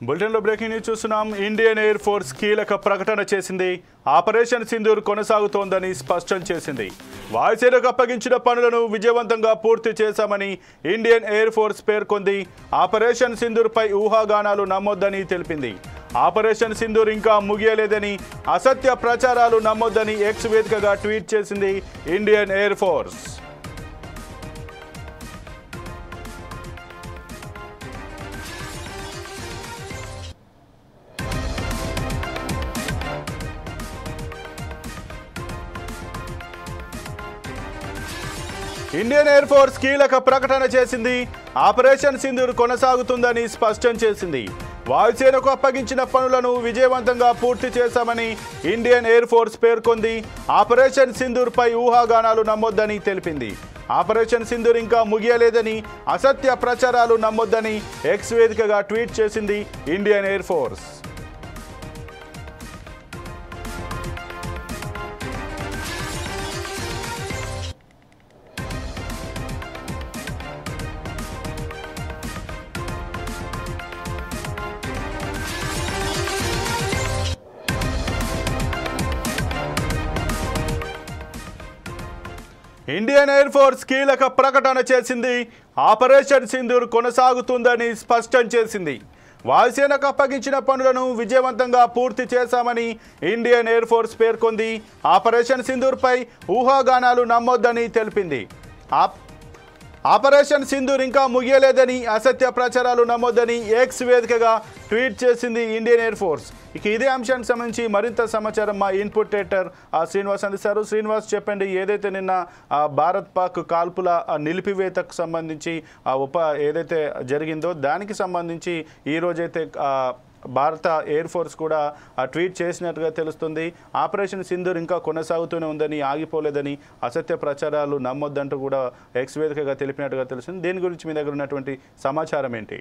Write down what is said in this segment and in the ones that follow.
బులెటిన్లో breaking news చూస్తున్నాం. Indian air force కీలక ప్రకటన చేసింది. ఆపరేషన్ సింధూర్ కొనసాగుతోందని స్పష్టం చేసింది. వాయుసేనకు అప్పగించిన పనులను విజయవంతంగా పూర్తి చేశామని ఇండియన్ ఎయిర్ ఫోర్స్ పేర్కొంది. ఆపరేషన్ సింధూర్పై ఊహాగానాలు నమ్మొద్దని తెలిపింది. ఆపరేషన్ సింధూర్ ఇంకా ముగియలేదని, అసత్య ప్రచారాలు నమ్మొద్దని ఎక్స్ వేదికగా ట్వీట్ చేసింది Indian air force. Indian air force కీలక ప్రకటన చేసింది. ఆపరేషన్ సింధూర్ కొనసాగుతుందని స్పష్టం చేసింది. వాయుసేనకు అప్పగించిన పనులను విజయవంతంగా పూర్తి చేశామని ఇండియన్ ఎయిర్ ఫోర్స్ పేర్కొంది. ఆపరేషన్ సింధూర్పై ఊహాగానాలు నమ్మొద్దని తెలిపింది. ఆపరేషన్ సింధూర్ ఇంకా ముగియలేదని, అసత్య ప్రచారాలు నమ్మొద్దని ఎక్స్ వేదికగా ట్వీట్ చేసింది Indian air force. Indian air force కీలక ప్రకటన చేసింది. ఆపరేషన్ సింధూర్ కొనసాగుతుందని స్పష్టం చేసింది. వాయుసేనకు అప్పగించిన పనులను విజయవంతంగా పూర్తి చేశామని ఇండియన్ ఎయిర్ ఫోర్స్ పేర్కొంది. ఆపరేషన్ సింధూర్పై ఊహాగానాలు నమ్మొద్దని తెలిపింది. ఆపరేషన్ సింధూర్ ఇంకా ముగియలేదని, అసత్య ప్రచారాలు నమ్మొద్దని ఎక్స్ వేదికగా ట్వీట్ చేసింది ఇండియన్ ఎయిర్ ఫోర్స్. ఇక ఇదే అంశానికి సంబంధించి మరింత సమాచారం మా ఇన్పుట్ ఎడిటర్ శ్రీనివాస్ అందిస్తారు. శ్రీనివాస్, చెప్పండి, ఏదైతే నిన్న భారత్ పాక్ కాల్పుల నిలిపివేతకు సంబంధించి ఏదైతే జరిగిందో దానికి సంబంధించి ఈరోజైతే భారత ఎయిర్ ఫోర్స్ కూడా ట్వీట్ చేసినట్టుగా తెలుస్తుంది. ఆపరేషన్ సింధూర్ ఇంకా కొనసాగుతూనే ఉందని, ఆగిపోలేదని, అసత్య ప్రచారాలు నమ్మొద్దంటూ కూడా ఎక్స్ వేదికగా తెలిపినట్టుగా తెలుస్తుంది. దీని గురించి మీ దగ్గర ఉన్నటువంటి సమాచారం ఏంటి?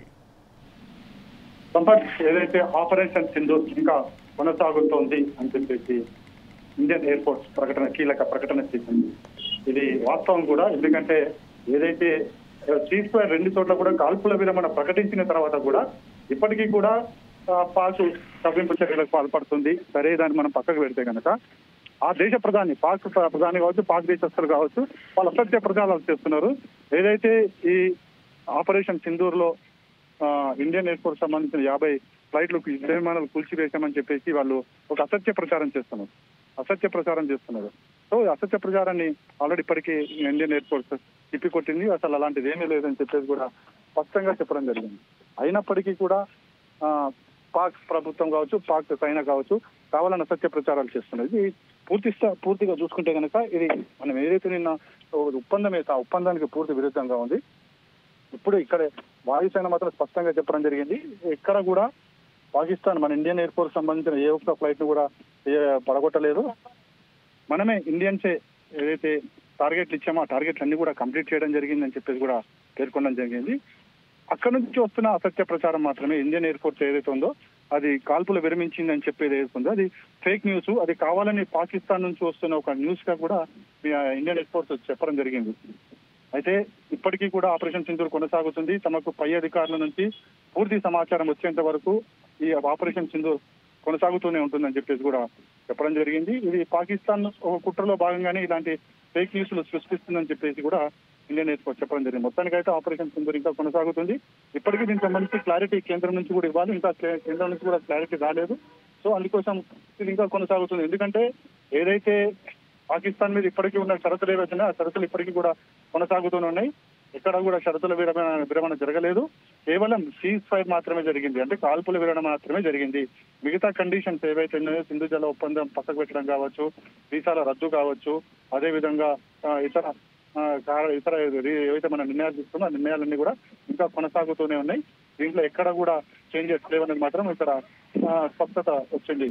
సంపత్, ఏదైతే ఆపరేషన్ సింధూర్ ఇంకా కొనసాగుతోంది అని చెప్పేసి ఇండియన్ ఎయిర్ ఫోర్స్ కీలక ప్రకటన చేసింది. ఇది వాస్తవం కూడా. ఎందుకంటే ఏదైతే సీజ్ ఫైర్ 2 చోట్ల కూడా కాల్పుల విరమణ ప్రకటించిన తర్వాత కూడా ఇప్పటికీ కూడా పాక్ కవ్వింపు చర్యలకు పాల్పడుతుంది. సరే, దాన్ని మనం పక్కకు పెడితే కనుక ఆ దేశ ప్రధాని, పాక్ ప్రధాని కావచ్చు, పాక్ దేశస్తులు కావచ్చు, వాళ్ళు అసత్య ప్రచారాలు చేస్తున్నారు. ఏదైతే ఈ ఆపరేషన్ సింధూర్ లో ఇండియన్ ఎయిర్ ఫోర్స్ సంబంధించిన 50 ఫ్లైట్లు విమానాలు కూల్చివేశామని చెప్పేసి వాళ్ళు ఒక అసత్య ప్రచారం చేస్తున్నారు. సో అసత్య ప్రచారాన్ని ఆల్రెడీ ఇప్పటికీ ఇండియన్ ఎయిర్ ఫోర్స్ తిప్పికొట్టింది. అసలు అలాంటిది ఏమీ లేదని చెప్పేసి కూడా స్పష్టంగా చెప్పడం జరిగింది. అయినప్పటికీ కూడా పాక్ ప్రభుత్వం కావచ్చు, పాక్ సైనా కావచ్చు, కావాలని అసత్య ప్రచారాలు చేస్తున్నది. ఇది పూర్తిగా చూసుకుంటే కనుక ఇది మనం ఏదైతే నిన్న ఒప్పందం అయితే ఆ ఒప్పందానికి పూర్తి విరుద్ధంగా ఉంది. ఇప్పుడు ఇక్కడ వాయుసేన మాత్రం స్పష్టంగా చెప్పడం జరిగింది. ఎక్కడ కూడా పాకిస్తాన్ మన ఇండియన్ ఎయిర్ ఫోర్స్ సంబంధించిన ఏ ఒక్క ఫ్లైట్ ను కూడా పడగొట్టలేదు. మనమే ఇండియన్సే ఏదైతే టార్గెట్లు ఇచ్చామో ఆ టార్గెట్లు అన్ని కూడా కంప్లీట్ చేయడం జరిగిందని చెప్పేసి కూడా పేర్కొనడం జరిగింది. అక్కడ నుంచి వస్తున్న అసత్య ప్రచారం మాత్రమే ఇండియన్ ఎయిర్ ఫోర్స్ ఏదైతే ఉందో అది కాల్పులు విరమించిందని చెప్పేది ఏదైతే ఉందో అది ఫేక్ న్యూస్. అది కావాలని పాకిస్తాన్ నుంచి వస్తున్న ఒక న్యూస్ గా కూడా ఇండియన్ ఎయిర్ ఫోర్స్ చెప్పడం జరిగింది. అయితే ఇప్పటికీ కూడా ఆపరేషన్ సింధూర్ కొనసాగుతుంది. తమకు పై అధికారుల నుంచి పూర్తి సమాచారం వచ్చేంత వరకు ఈ ఆపరేషన్ సింధూర్ కొనసాగుతూనే ఉంటుందని చెప్పేసి కూడా చెప్పడం జరిగింది. ఇది పాకిస్తాన్ ఒక కుట్రలో భాగంగానే ఇలాంటి ఫేక్ న్యూస్లు సృష్టిస్తుందని చెప్పేసి కూడా ఇండియన్ ఎయిర్ ఫోర్స్ చెప్పడం జరిగింది. మొత్తానికైతే ఆపరేషన్ సింధూర్ ఇంకా కొనసాగుతుంది. ఇప్పటికీ దీనికి సంబంధించి క్లారిటీ కేంద్రం నుంచి కూడా ఇవ్వాలి. ఇంకా కేంద్రం నుంచి కూడా క్లారిటీ రాలేదు. సో అందుకోసం ఇది ఇంకా కొనసాగుతుంది. ఎందుకంటే ఏదైతే పాకిస్తాన్ మీద ఇప్పటికీ ఉన్న షరతులు ఏవైతే ఆ షరతులు ఇప్పటికీ కూడా కొనసాగుతూనే ఉన్నాయి. ఎక్కడ కూడా షరతుల విరమణ జరగలేదు. కేవలం సీజ్ ఫైర్ మాత్రమే జరిగింది. అంటే కాల్పుల విరమణ మాత్రమే జరిగింది. మిగతా కండిషన్స్ ఏవైతే ఉన్నాయో, సింధు జల ఒప్పందం పక్కకు పెట్టడం కావచ్చు, వీసాల రద్దు కావచ్చు, అదే విధంగా ఇతర ఏవైతే మనం నిర్ణయాలు తీసుకున్నా ఆ నిర్ణయాలన్నీ కూడా ఇంకా కొనసాగుతూనే ఉన్నాయి. దీంట్లో ఎక్కడ కూడా చేంజెస్ లేవనేది మాత్రం ఇక్కడ స్పష్టత వచ్చింది.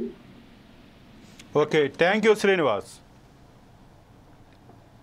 Okay, thank you Srinivas.